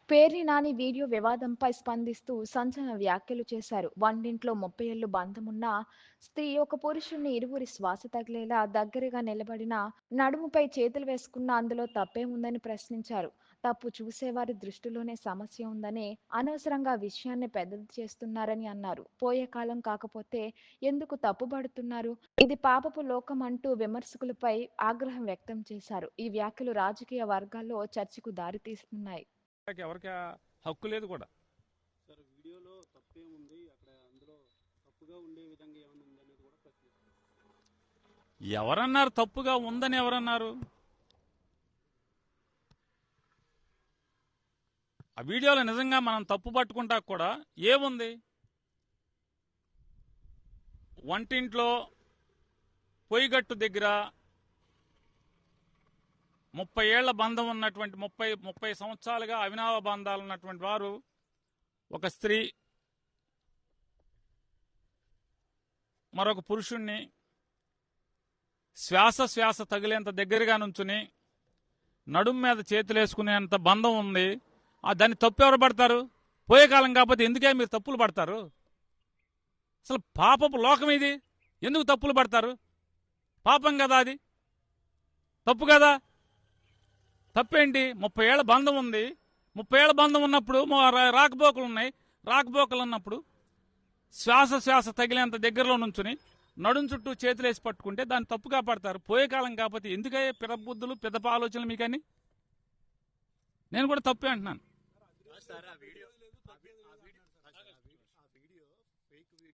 Perni Nani video వివాదంపై స్పందిస్తూ సంచలన వ్యాఖ్యలు చేశారు. వంటింట్లో 30 ఏళ్లు బంధమున్న స్త్రీ ఒక పురుషుణ్ణి ఇరువురి శ్వాస తగిలేలా దగ్గరగా నిలబడిన నడుముపై చేతులు వేసుకున్న అందులో తప్పేముందని ప్రశ్నించారు. తప్పు చూసేవారి దృష్టిలోనే సమస్య ఉందని, అనవసరంగా విషయాన్ని పెద్దది చేస్తున్నారని అన్నారు. పోయే కాలం కాకపోతే ఎందుకు తప్పుబడుతున్నారు? ఇది పాపపు లోకం అంటూ విమర్శకులపై ఆగ్రహం వ్యక్తం చేశారు. ఈ వ్యాఖ్యలు రాజకీయ వర్గాల్లో చర్చకు దారితీస్తున్నాయి. ఎవరికి హక్కు లేదు కూడా. సార్ వీడియోలో తప్పేముంది అక్కడ, అందులో తప్పుగా ఉండే విధంగా ఏమైనా ఉందనేది కూడా ప్రశ్నిస్తారు. ఎవరన్నారు తప్పుగా ఉందని? ఎవరన్నారు? ఆ వీడియోలో నిజంగా మనం తప్పు పట్టుకుంటా కూడా ఏముంది? వంటింట్లో పొయ్యిగట్టు దగ్గర 30 ఏళ్ల బంధం ఉన్నటువంటి 30 సంవత్సరాలుగా అవినావ బంధాలు ఉన్నటువంటి వారు, ఒక స్త్రీ మరొక పురుషుణ్ణి శ్వాస తగిలేంత దగ్గరగా నుంచుని నడుం మీద చేతులేసుకునేంత బంధం ఉంది. దాన్ని తప్పు ఎవరు పడతారు? పోయే కాలం కాకపోతే ఎందుకే మీరు తప్పులు పడతారు? అసలు పాపపు లోకం ఇది, ఎందుకు తప్పులు పడతారు? పాపం కదా అది, తప్పు కదా. తప్పేంటి? 30 ఏళ్ల బంధం ఉంది. 30 ఏళ్ల బంధం ఉన్నప్పుడు రాకపోకలు ఉన్నాయి. రాకపోకలు ఉన్నప్పుడు శ్వాస తగిలేంత దగ్గరలో నుంచుని నడుం చుట్టూ చేతులేసి పట్టుకుంటే దాన్ని తప్పుగా పడతారు. పోయే కాలం కాకపోతే ఎందుకయ్యే పిదబుద్ధులు పిదప ఆలోచనలు మీకని? నేను కూడా తప్పే అంటున్నాను.